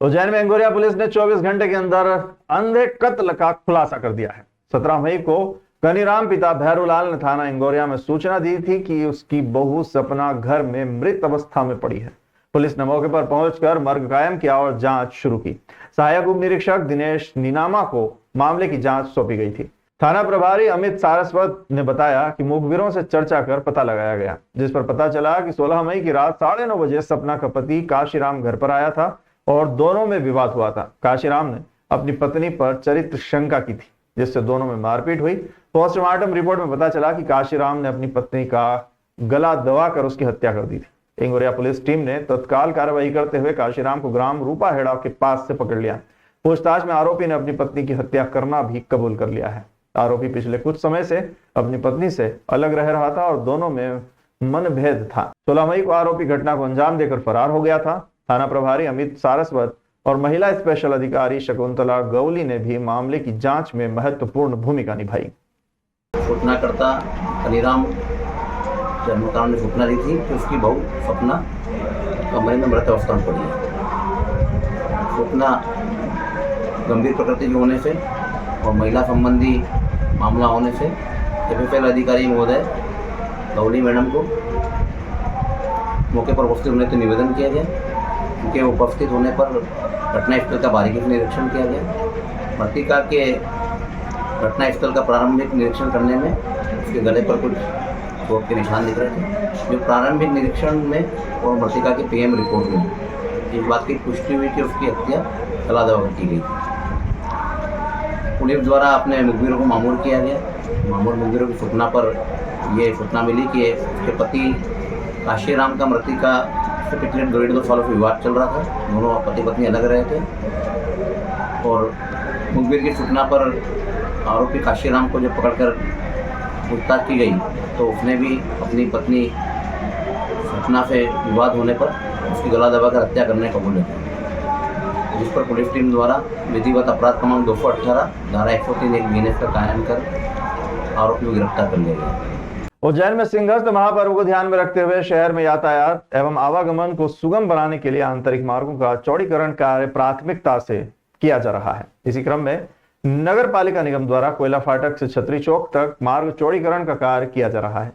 उज्जैन में इंगोरिया पुलिस ने 24 घंटे के अंदर अंधे कत्ल का खुलासा कर दिया है। 17 मई को कनीराम पिता भैरूलाल ने थाना इंगोरिया में सूचना दी थी कि उसकी बहू सपना घर में मृत अवस्था में पड़ी है। पुलिस ने मौके पर पहुंचकर मर्ग कायम किया और जांच शुरू की। सहायक उप निरीक्षक दिनेश नीनामा को मामले की जांच सौंपी गई थी। थाना प्रभारी अमित सारस्वत ने बताया कि मुखबिरों से चर्चा कर पता लगाया गया, जिस पर पता चला कि 16 मई की रात 9:30 बजे सपना का पति काशीराम घर पर आया था और दोनों में विवाद हुआ था। काशीराम ने अपनी पत्नी पर चरित्र शंका की थी, जिससे दोनों में मारपीट हुई। पोस्टमार्टम रिपोर्ट में पता चला कि काशीराम ने अपनी पत्नी का गला दबाकर उसकी हत्या कर दी थी। इंगोरिया पुलिस टीम ने तत्काल कार्रवाई करते हुए काशीराम को ग्राम रूपाहेड़ा के पास से पकड़ लिया। पूछताछ में आरोपी ने अपनी पत्नी की हत्या करना भी कबूल कर लिया है। आरोपी पिछले कुछ समय से अपनी पत्नी से अलग रह रहा था और दोनों में मनभेद था। 16 मई को आरोपी घटना को अंजाम देकर फरार हो गया था। थाना प्रभारी अमित सारस्वत और महिला स्पेशल अधिकारी शकुंतला गौली ने भी मामले की जांच में महत्वपूर्ण भूमिका निभाई। सूचनाकर्ता कनीराम मकान ने सूचना दी थी कि उसकी बहू सपना कमरे में मृत अवस्था में पड़ी है। सूचना गंभीर प्रकृति के होने से और महिला संबंधी मामला होने से एफएसएल अधिकारी महोदय गौली मैडम को मौके पर उपस्थित होने से निवेदन किया गया। उनके उपस्थित होने पर घटनास्थल का बारीकी से निरीक्षण किया गया। मृतिका के घटनास्थल का प्रारंभिक निरीक्षण करने में उसके गले पर कुछ चोट के निशान दिख रहे थे, जो प्रारंभिक निरीक्षण में और मृतिका की पीएम रिपोर्ट में इस बात की पुष्टि हुई कि उसकी हत्या गला दबाकर की गई। पुलिस द्वारा अपने मुखबिरों को मामूर किया गया। मामूर मुखबिरों की सूचना पर ये सूचना मिली कि उसके पति काशीराम का मृतिका से पिछले 1.5-2 सालों से विवाद चल रहा था। दोनों पति पत्नी अलग रहे थे और मुखबिर की सूचना पर आरोपी काशीराम को जब पकड़कर पूछताछ की गई तो उसने भी अपनी पत्नी सपना से विवाद होने पर उसकी गला दबाकर हत्या करने कबूल किया, जिस पर पुलिस टीम द्वारा विधिवत अपराध क्रमांक 218 धारा 103 बीएनएस का कायम कर आरोपी को गिरफ्तार कर लिया गया। उज्जैन में सिंहस्थ महापर्व को ध्यान में रखते हुए शहर में यातायात एवं आवागमन को सुगम बनाने के लिए आंतरिक मार्गों का चौड़ीकरण कार्य प्राथमिकता से किया जा रहा है। इसी क्रम में नगर पालिका निगम द्वारा कोयला फाटक से छतरी चौक तक मार्ग चौड़ीकरण का कार्य किया जा रहा है।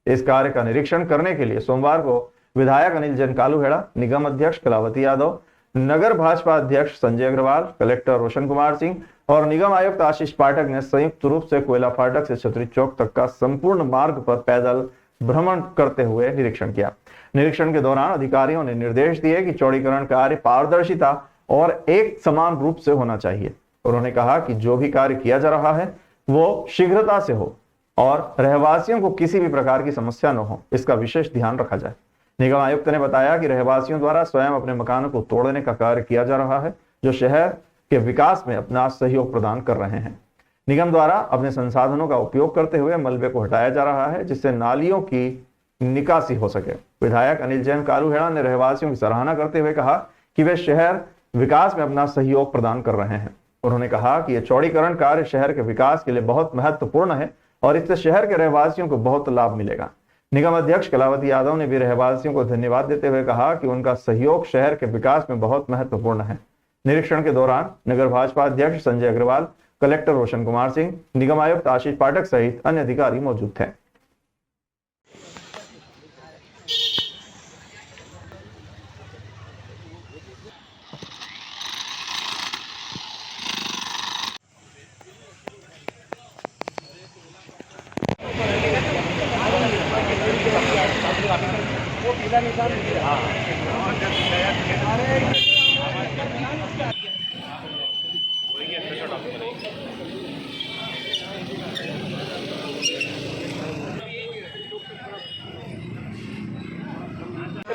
इस कार्य का निरीक्षण करने के लिए सोमवार को विधायक अनिल जैन कालूहेड़ा, निगम अध्यक्ष कलावती यादव, नगर भाजपा अध्यक्ष संजय अग्रवाल, कलेक्टर रोशन कुमार सिंह और निगम आयुक्त आशीष पाठक ने संयुक्त रूप से कोयला फाटक से छतरी चौक तक का संपूर्ण मार्ग पर पैदल भ्रमण करते हुए निरीक्षण किया। निरीक्षण के दौरान अधिकारियों ने निर्देश दिए कि चौड़ीकरण कार्य पारदर्शिता और एक समान रूप से होना चाहिए। उन्होंने कहा कि जो भी कार्य किया जा रहा है वो शीघ्रता से हो और रहवासियों को किसी भी प्रकार की समस्या न हो, इसका विशेष ध्यान रखा जाए। निगम आयुक्त ने बताया कि रहवासियों द्वारा स्वयं अपने मकानों को तोड़ने का कार्य किया जा रहा है, जो शहर के विकास में अपना सहयोग प्रदान कर रहे हैं। निगम द्वारा अपने संसाधनों का उपयोग करते हुए मलबे को हटाया जा रहा है, जिससे नालियों की निकासी हो सके। विधायक अनिल जैन कालूहेड़ा ने रहवासियों की सराहना करते हुए कहा कि वे शहर विकास में अपना सहयोग प्रदान कर रहे हैं। उन्होंने कहा कि यह चौड़ीकरण कार्य शहर के विकास के लिए बहुत महत्वपूर्ण है और इससे शहर के रहवासियों को बहुत लाभ मिलेगा। निगम अध्यक्ष कलावती यादव ने भी रहवासियों को धन्यवाद देते हुए कहा कि उनका सहयोग शहर के विकास में बहुत महत्वपूर्ण है। निरीक्षण के दौरान नगर भाजपा अध्यक्ष संजय अग्रवाल, कलेक्टर रोशन कुमार सिंह, निगम आयुक्त आशीष पाठक सहित अन्य अधिकारी मौजूद थे।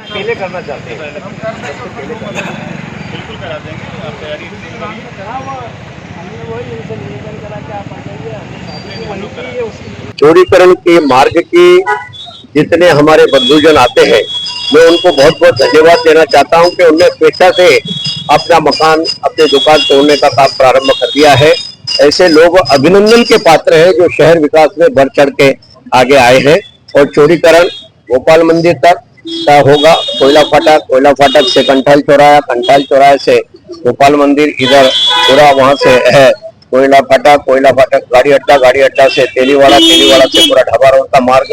पहले करना चाहते हैं, हम बिल्कुल करा देंगे। आप तैयारी हमने वही इनसे निवेदन करा कि आप आ जाइए। चौड़ीकरण के मार्ग की जितने हमारे बंधुजन आते हैं, मैं उनको बहुत बहुत धन्यवाद देना चाहता हूं कि उन्होंने स्वेच्छा से अपना मकान, अपनी दुकान तोड़ने का काम प्रारंभ कर दिया है। ऐसे लोग अभिनंदन के पात्र हैं जो शहर विकास में बढ़ चढ़ के आगे आए हैं। और चौड़ीकरण गोपाल मंदिर तक का होगा। कोयला फाटक से कंठाल चौराहा से गोपाल मंदिर इधर पूरा वहां से है कोयला फाटक गाड़ी अड्डा से तेलीवाड़ा से पूरा ढाबा रोड का मार्ग,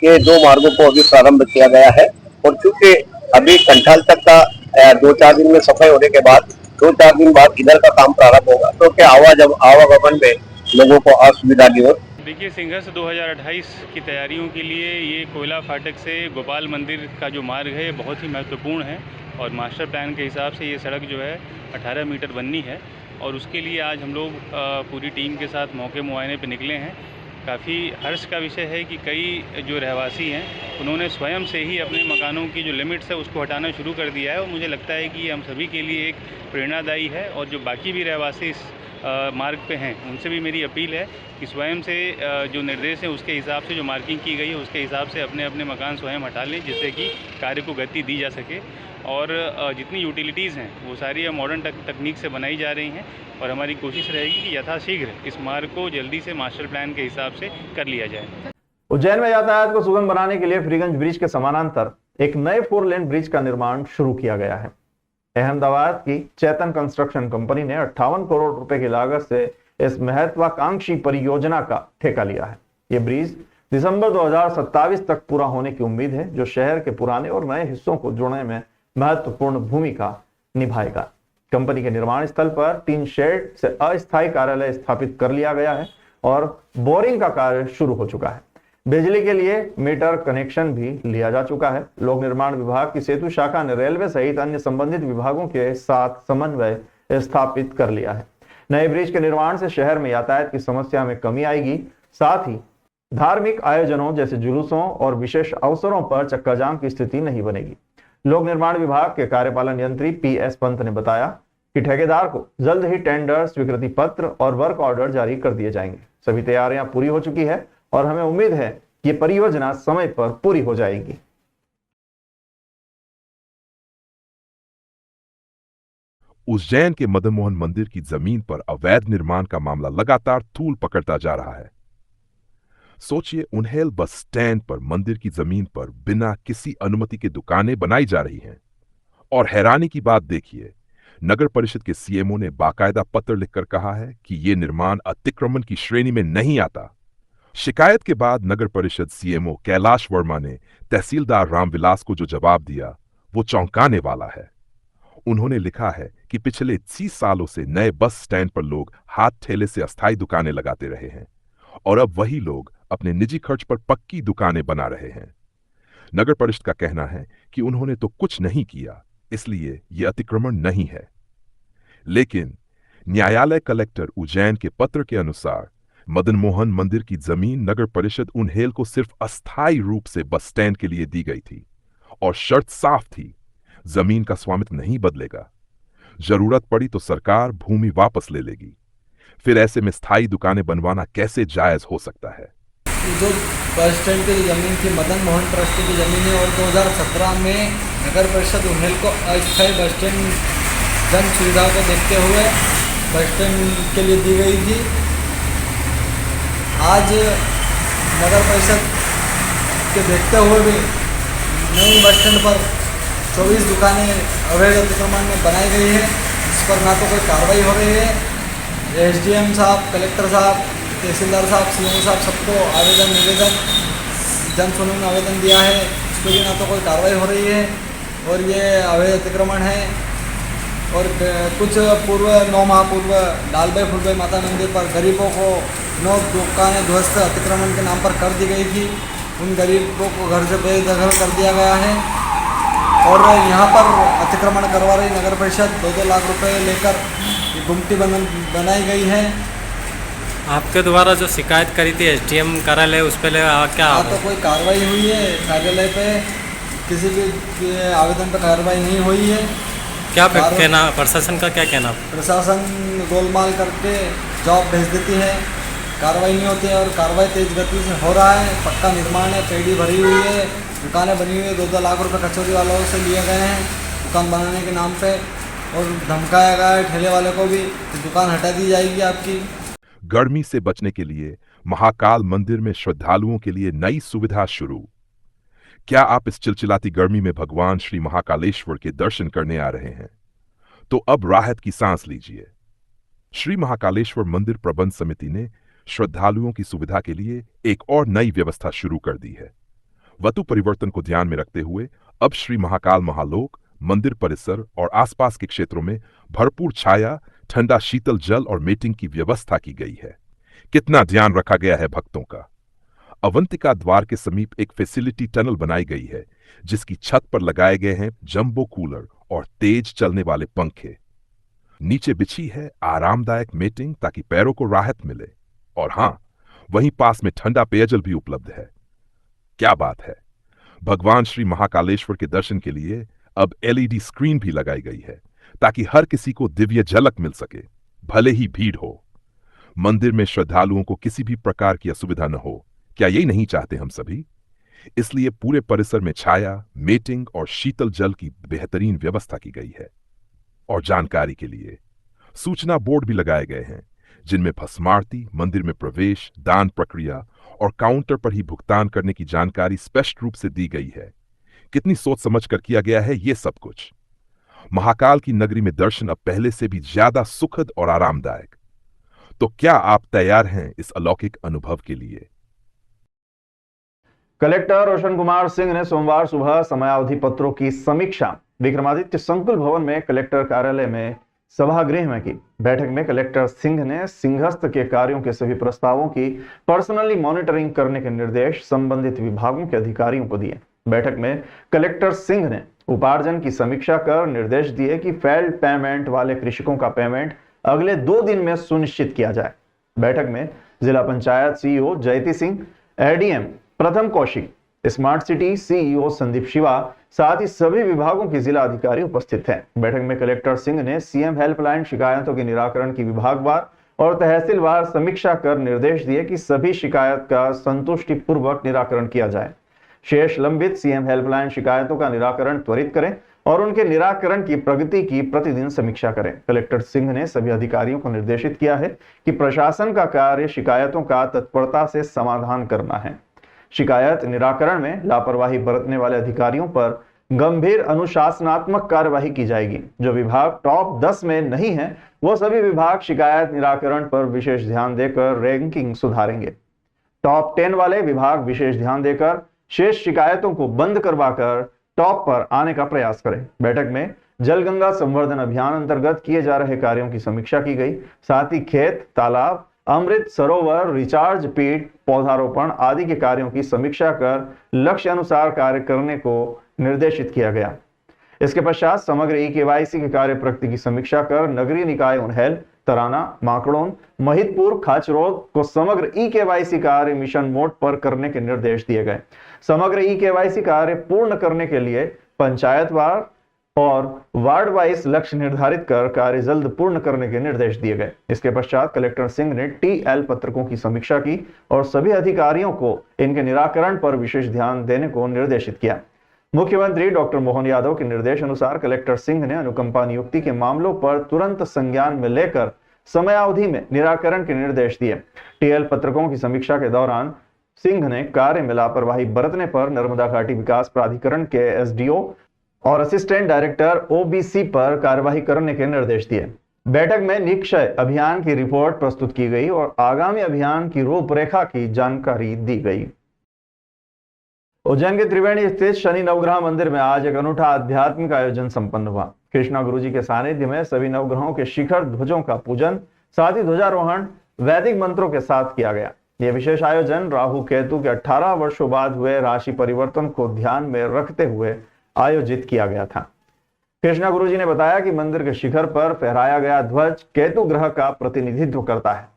ये दो मार्गों को अभी प्रारंभ किया गया है। और चूंकि अभी कंठाल तक का 2-4 दिन में सफाई होने के बाद 2-4 दिन बाद इधर का काम प्रारंभ होगा, तो क्या आवागमन में लोगों को असुविधा नहीं हो। देखिए, संघर्ष 2028 की तैयारियों के लिए ये कोयला फाटक से गोपाल मंदिर का जो मार्ग है ये बहुत ही महत्वपूर्ण है और मास्टर प्लान के हिसाब से ये सड़क जो है 18 मीटर बननी है और उसके लिए आज हम लोग पूरी टीम के साथ मौके मुआयने पे निकले हैं। काफ़ी हर्ष का विषय है कि कई जो रहवासी हैं उन्होंने स्वयं से ही अपने मकानों की जो लिमिट्स है उसको हटाना शुरू कर दिया है और मुझे लगता है कि ये हम सभी के लिए एक प्रेरणादायी है। और जो बाकी भी रहवासी इस मार्ग पे हैं उनसे भी मेरी अपील है कि स्वयं से जो निर्देश है उसके हिसाब से जो मार्किंग की गई है उसके हिसाब से अपने अपने मकान स्वयं हटा लें, जिससे कि कार्य को गति दी जा सके। और जितनी यूटिलिटीज़ हैं वो सारी मॉडर्न तकनीक से बनाई जा रही हैं और हमारी कोशिश रहेगी कि यथाशीघ्र इस मार्ग को जल्दी से मास्टर प्लान के हिसाब से कर लिया जाए। उज्जैन में यातायात को सुगम बनाने के लिए फ्रीगंज ब्रिज के समानांतर एक नए 4 लेन ब्रिज का निर्माण शुरू किया गया है। अहमदाबाद की चेतन कंस्ट्रक्शन कंपनी ने 58 करोड़ रुपए की लागत से इस महत्वाकांक्षी परियोजना का ठेका लिया है। यह ब्रिज दिसंबर 2027 तक पूरा होने की उम्मीद है, जो शहर के पुराने और नए हिस्सों को जोड़ने में महत्वपूर्ण भूमिका निभाएगा। कंपनी के निर्माण स्थल पर 3 शेड से अस्थायी कार्यालय स्थापित कर लिया गया है और बोरिंग का कार्य शुरू हो चुका है। बिजली के लिए मीटर कनेक्शन भी लिया जा चुका है। लोक निर्माण विभाग की सेतु शाखा ने रेलवे सहित अन्य संबंधित विभागों के साथ समन्वय स्थापित कर लिया है। नए ब्रिज के निर्माण से शहर में यातायात की समस्या में कमी आएगी, साथ ही धार्मिक आयोजनों जैसे जुलूसों और विशेष अवसरों पर चक्का जाम की स्थिति नहीं बनेगी। लोक निर्माण विभाग के कार्यपालन यंत्री PS पंत ने बताया कि ठेकेदार को जल्द ही टेंडर, स्वीकृति पत्र और वर्क ऑर्डर जारी कर दिए जाएंगे। सभी तैयारियां पूरी हो चुकी है और हमें उम्मीद है कि ये परियोजना समय पर पूरी हो जाएगी। उज्जैन के मदन मोहन मंदिर की जमीन पर अवैध निर्माण का मामला लगातार तूल पकड़ता जा रहा है। सोचिए, उन्हेल बस स्टैंड पर मंदिर की जमीन पर बिना किसी अनुमति के दुकानें बनाई जा रही हैं। और हैरानी की बात देखिए, नगर परिषद के CMO ने बाकायदा पत्र लिखकर कहा है कि यह निर्माण अतिक्रमण की श्रेणी में नहीं आता। शिकायत के बाद नगर परिषद CMO कैलाश वर्मा ने तहसीलदार रामविलास को जो जवाब दिया वो चौंकाने वाला है। उन्होंने लिखा है कि पिछले 30 सालों से नए बस स्टैंड पर लोग हाथ ठेले से अस्थायी दुकानें लगाते रहे हैं और अब वही लोग अपने निजी खर्च पर पक्की दुकानें बना रहे हैं। नगर परिषद का कहना है कि उन्होंने तो कुछ नहीं किया, इसलिए यह अतिक्रमण नहीं है। लेकिन न्यायालय कलेक्टर उज्जैन के पत्र के अनुसार मदन मोहन मंदिर की जमीन नगर परिषद उन्हेल को सिर्फ अस्थायी रूप से बस स्टैंड के लिए दी गई थी और शर्त साफ थी, जमीन का स्वामित्व नहीं बदलेगा। जरूरत पड़ी तो सरकार भूमि वापस ले लेगी। फिर ऐसे में स्थायी दुकानें बनवाना कैसे जायज हो सकता है? जो बस स्टैंड की ज़मीन थी मदन मोहन ट्रस्ट की ज़मीन है और 2017 में नगर परिषद उन्हेल को अस्थायी बस स्टैंड जन सुविधा को देखते हुए बस स्टैंड के लिए दी गई थी। आज नगर परिषद के देखते हुए भी नई बस स्टैंड पर 24 दुकानें अवैध अतिक्रमण में बनाई गई है, इस पर ना तो कोई कार्रवाई हो रही है। SDM साहब, कलेक्टर साहब, तहसीलदार साहब, CMO साहब सबको निवेदन जन सुनवाई में आवेदन दिया है, उसके लिए ना तो कोई कार्रवाई हो रही है और ये अवैध अतिक्रमण है। और कुछ 9 माह पूर्व डालबाई फुलबाई माता मंदिर पर गरीबों को 9 दुकानें ध्वस्त अतिक्रमण के नाम पर कर दी गई थी। उन गरीबों को घर से बेदखल कर दिया गया है और यहाँ पर अतिक्रमण करवा रही नगर परिषद 2-2 लाख रुपए लेकर गुमटी बनाई गई है। आपके द्वारा जो शिकायत करी थी SDM कार्यालय, उस पर क्या तो कोई कार्रवाई हुई है? कार्यालय पे किसी भी आवेदन पर कार्रवाई नहीं हुई है। क्या कहना, प्रशासन का क्या कहना? प्रशासन गोलमाल करके जॉब भेज देती है, कार्रवाई नहीं होती है और कार्रवाई तेज गति से हो रहा है। पक्का निर्माण है, पेड़ी भरी हुई है, दुकानें बनी हुई है, 2-2 लाख रुपए कचौरी वालों से लिए गए हैं दुकान बनाने के नाम पे और धमकाया गया है ठेले वाले को भी कि दुकान हटा दी जाएगी आपकी। गर्मी से बचने के लिए महाकाल मंदिर में श्रद्धालुओं के लिए नई सुविधा शुरू। क्या आप इस चिलचिलाती गर्मी में भगवान श्री महाकालेश्वर के दर्शन करने आ रहे हैं? तो अब राहत की सांस लीजिए। श्री महाकालेश्वर मंदिर प्रबंध समिति ने श्रद्धालुओं की सुविधा के लिए एक और नई व्यवस्था शुरू कर दी है। ऋतु परिवर्तन को ध्यान में रखते हुए अब श्री महाकाल महालोक मंदिर परिसर और आसपास के क्षेत्रों में भरपूर छाया, ठंडा शीतल जल और मीटिंग की व्यवस्था की गई है। कितना ध्यान रखा गया है भक्तों का। अवंतिका द्वार के समीप एक फैसिलिटी टनल बनाई गई है, जिसकी छत पर लगाए गए हैं जंबो कूलर और तेज चलने वाले पंखे। नीचे बिछी है आरामदायक मीटिंग ताकि पैरों को राहत मिले। और हां, वहीं पास में ठंडा पेयजल भी उपलब्ध है। क्या बात है। भगवान श्री महाकालेश्वर के दर्शन के लिए अब LED स्क्रीन भी लगाई गई है ताकि हर किसी को दिव्य झलक मिल सके, भले ही भीड़ हो। मंदिर में श्रद्धालुओं को किसी भी प्रकार की असुविधा न हो, क्या यही नहीं चाहते हम सभी? इसलिए पूरे परिसर में छाया, मीटिंग और शीतल जल की बेहतरीन व्यवस्था की गई है। और जानकारी के लिए सूचना बोर्ड भी लगाए गए हैं, जिनमें भस्मारती, मंदिर में प्रवेश, दान प्रक्रिया और काउंटर पर ही भुगतान करने की जानकारी स्पष्ट रूप से दी गई है। कितनी सोच समझ कर किया गया है ये सब कुछ। महाकाल की नगरी में दर्शन अब पहले से भी ज्यादा सुखद और आरामदायक। तो क्या आप तैयार हैं इस अलौकिक अनुभव के लिए? कलेक्टर रोशन कुमार सिंह ने सोमवार सुबह समयावधि पत्रों की समीक्षा विक्रमादित्य संकुल भवन में कलेक्टर कार्यालय में सभागृह में की। बैठक में कलेक्टर सिंह ने सिंहस्थ के कार्यों के सभी प्रस्तावों की पर्सनली मॉनिटरिंग करने के निर्देश संबंधित विभागों के अधिकारियों को दिए। बैठक में कलेक्टर सिंह ने उपार्जन की समीक्षा कर निर्देश दिए कि फेल्ड पेमेंट वाले कृषकों का पेमेंट अगले 2 दिन में सुनिश्चित किया जाए। बैठक में जिला पंचायत CEO जयती सिंह, ADM प्रथम Kaushik, smart city CEO Sandeep Shiva, साथ ही सभी विभागों के जिला अधिकारी उपस्थित हैं। बैठक में कलेक्टर सिंह ने CM हेल्पलाइन शिकायतों के निराकरण की विभागवार और तहसीलवार समीक्षा कर निर्देश दिए कि सभी शिकायत का संतुष्टिपूर्वक निराकरण किया जाए। शेष लंबित CM हेल्पलाइन शिकायतों का निराकरण त्वरित करें और उनके निराकरण की प्रगति की प्रतिदिन समीक्षा करें। कलेक्टर सिंह ने सभी अधिकारियों को निर्देशित किया है कि प्रशासन का कार्य शिकायतों का तत्परता से समाधान करना है। शिकायत निराकरण में लापरवाही बरतने वाले अधिकारियों पर गंभीर अनुशासनात्मक कार्यवाही की जाएगी। जो विभाग टॉप 10 में नहीं है, वो सभी विभाग शिकायत निराकरण पर विशेष ध्यान देकर रैंकिंग सुधारेंगे। टॉप 10 वाले विभाग विशेष ध्यान देकर शेष शिकायतों को बंद करवाकर टॉप पर आने का प्रयास करें। बैठक में जलगंगा संवर्धन अभियान अंतर्गत किए जा रहे कार्यों की समीक्षा की गई। साथ ही खेत, तालाब, अमृत सरोवर, रिचार्ज पीट, पौधारोपण आदि के कार्यों की समीक्षा कर लक्ष्य अनुसार कार्य करने को निर्देशित किया गया। इसके पश्चात समग्र EKYC के कार्य प्रगति की समीक्षा कर नगरीय निकाय उन्हेल, तराना, माकड़ोन, महिदपुर, खाचरोद को समग्र EKYC कार्य मिशन मोड पर करने के निर्देश दिए गए। समग्र EKYC कार्य पूर्ण करने के लिए पंचायतवार और वार्ड वाइज लक्ष्य निर्धारित कर कार्य जल्द पूर्ण करने के निर्देश दिए गए। इसके पश्चात कलेक्टर सिंह ने TL पत्रकों की समीक्षा की और सभी अधिकारियों को इनके निराकरण पर विशेष ध्यान देने को निर्देशित किया। मुख्यमंत्री डॉक्टर मोहन यादव के निर्देश अनुसार कलेक्टर सिंह ने अनुकंपा नियुक्ति के मामलों पर तुरंत संज्ञान में लेकर समयावधि में निराकरण के निर्देश दिए। TL पत्रकों की समीक्षा के दौरान सिंह ने कार्य में लापरवाही बरतने पर नर्मदा घाटी विकास प्राधिकरण के SDO और असिस्टेंट डायरेक्टर OBC पर कार्यवाही करने के निर्देश दिए। बैठक में निक्षय अभियान की रिपोर्ट प्रस्तुत की गई और आगामी अभियान की रूपरेखा की जानकारी दी गई। उज्जैन के त्रिवेणी स्थित शनि नवग्रह मंदिर में आज एक अनूठा आध्यात्मिक आयोजन संपन्न हुआ। कृष्णा गुरुजी के सानिध्य में सभी नवग्रहों के शिखर ध्वजों का पूजन, साथ ही ध्वजारोहण वैदिक मंत्रों के साथ किया गया। यह विशेष आयोजन राहु केतु के 18 वर्षों बाद हुए राशि परिवर्तन को ध्यान में रखते हुए आयोजित किया गया था। कृष्णा गुरुजी ने बताया कि मंदिर के शिखर पर फहराया गया ध्वज केतु ग्रह का प्रतिनिधित्व करता है।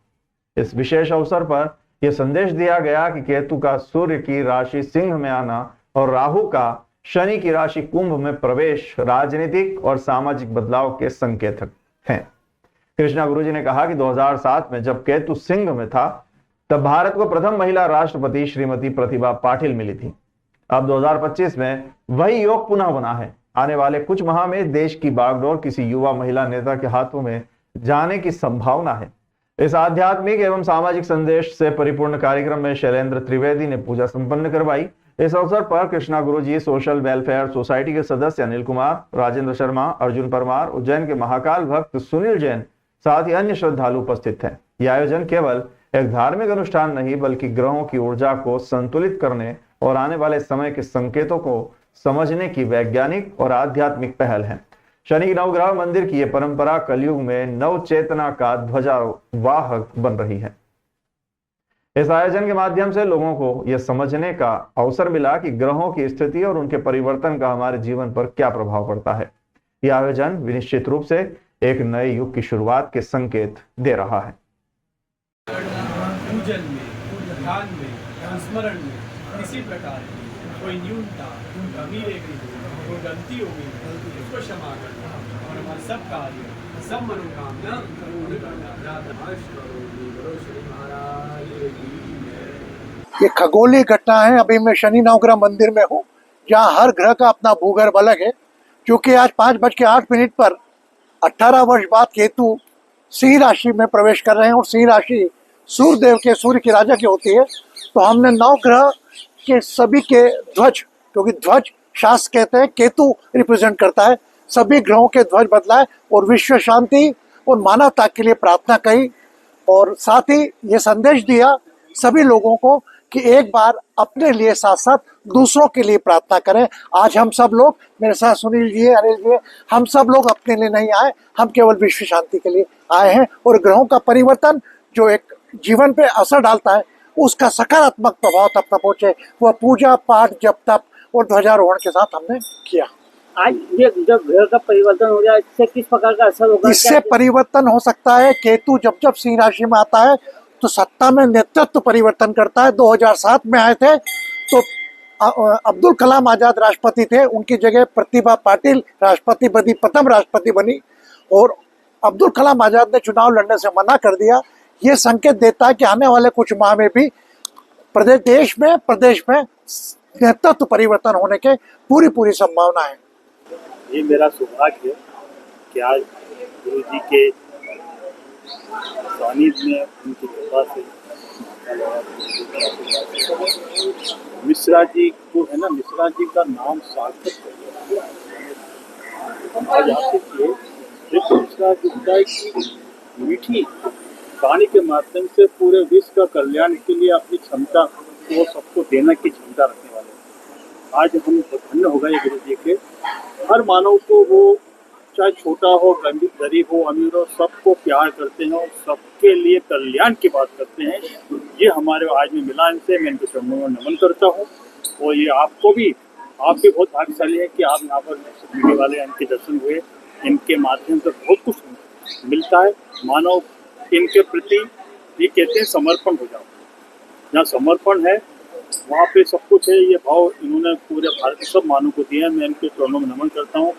इस विशेष अवसर पर यह संदेश दिया गया कि केतु का सूर्य की राशि सिंह में आना और राहु का शनि की राशि कुंभ में प्रवेश राजनीतिक और सामाजिक बदलाव के संकेतक हैं। कृष्णा गुरुजी ने कहा कि 2007 में जब केतु सिंह में था, तब भारत को प्रथम महिला राष्ट्रपति श्रीमती प्रतिभा पाटिल मिली थी। अब 2025 में वही योग पुनः बना है। आने वाले कुछ माह में देश की बागडोर किसी युवा महिला नेता के हाथों में जाने की संभावना है। इस आध्यात्मिक एवं सामाजिक संदेश से परिपूर्ण कार्यक्रम में शैलेंद्र त्रिवेदी ने पूजा संपन्न करवाई। इस अवसर पर कृष्णा गुरुजी सोशल वेलफेयर सोसाइटी के सदस्य अनिल कुमार, राजेंद्र शर्मा, अर्जुन परमार, उज्जैन के महाकाल भक्त सुनील जैन, साथ ही अन्य श्रद्धालु उपस्थित थे। यह आयोजन केवल एक धार्मिक अनुष्ठान नहीं बल्कि ग्रहों की ऊर्जा को संतुलित करने और आने वाले समय के संकेतों को समझने की वैज्ञानिक और आध्यात्मिक पहल है। शनि नवग्रह मंदिर की यह परंपरा कलयुग में नव चेतना का ध्वजावाहक बन रही है। इस आयोजन के माध्यम से लोगों को यह समझने का अवसर मिला कि ग्रहों की स्थिति और उनके परिवर्तन का हमारे जीवन पर क्या प्रभाव पड़ता है। यह आयोजन निश्चित रूप से एक नए युग की शुरुआत के संकेत दे रहा है। पूजन में, ध्यान में, संस्मरण में किसी प्रकार की कोई न्यूनता, कमी रह गई, कोई गलती हो गई, उसको क्षमा करना और हमारे सब कार्य, सब मनोकामना पूर्ण करना। ये खगोलीय घटना है। अभी मैं शनि नवग्रह मंदिर में हूँ, जहाँ हर ग्रह का अपना भूगर्भ अलग है। क्योंकि आज 5:08 पर 18 वर्ष बाद केतु सिंह राशि में प्रवेश कर रहे हैं और सिंह राशि सूर्य की राजा की होती है, तो हमने नवग्रह के सभी के ध्वज, क्योंकि ध्वज शास्त्र कहते हैं केतु रिप्रेजेंट करता है, सभी ग्रहों के ध्वज बदलाए और विश्व शांति और मानवता के लिए प्रार्थना कही और साथ ही ये संदेश दिया सभी लोगों को कि एक बार अपने लिए साथ साथ दूसरों के लिए प्रार्थना करें। आज हम सब लोग, मेरे साथ सुनील जी, अनिल जी, हम सब लोग अपने लिए नहीं आए, हम केवल विश्व शांति के लिए आए हैं और ग्रहों का परिवर्तन जो एक जीवन पे असर डालता है उसका सकारात्मक प्रभाव तब तक पहुंचे, वह पूजा पाठ जप तप और ध्वजारोहण के साथ हमने किया। आज ये जब ग्रह का परिवर्तन हो जाए, इससे किस प्रकार का असर होगा? इससे परिवर्तन हो सकता है, केतु जब जब सिंह राशि में आता है तो सत्ता में नेतृत्व परिवर्तन करता है। 2007 में आए थे तो अब्दुल कलाम आजाद राष्ट्रपति थे, उनकी जगह प्रतिभा पाटिल राष्ट्रपति बनी, प्रथम राष्ट्रपति बनी और अब्दुल कलाम आजाद ने चुनाव लड़ने से मना कर दिया। ये संकेत देता है कि आने वाले कुछ माह में भी प्रदेश में नेतृत्व परिवर्तन होने के पूरी संभावना है। ये मेरा सौभाग्य है कि आज गुरु जी के सानिध्य में उनकी कृपा से मिश्रा जी को है ना, मिश्रा जी का नाम सार्थक कर दिया। आज आप देखिए मिश्रा गुप्ता की मीठी वाणी के माध्यम से पूरे विश्व का कल्याण के लिए अपनी क्षमता को सबको देने की क्षमता रखने वाले हैं। आज हम धन्य हो गए गुरु जी के। हर मानव को वो चाहे छोटा हो, गरीब हो, अमीर हो, सबको प्यार करते हैं और सबके लिए कल्याण की बात करते हैं। ये हमारे आज में मिला, इनसे मैं इनके चरणों में नमन करता हूँ। और ये आपको भी, आप भी बहुत भाग्यशाली है कि आप यहाँ पर मीडिया वाले इनके दर्शन हुए। इनके माध्यम से बहुत कुछ मिलता है। मानव इनके प्रति ये कहते हैं समर्पण हो जाओ। जहाँ समर्पण है वहाँ पे सब कुछ है। ये भाव इन्होंने पूरे भारत के सब मानव को दिया है। मैं इनके चरणों में नमन करता हूँ।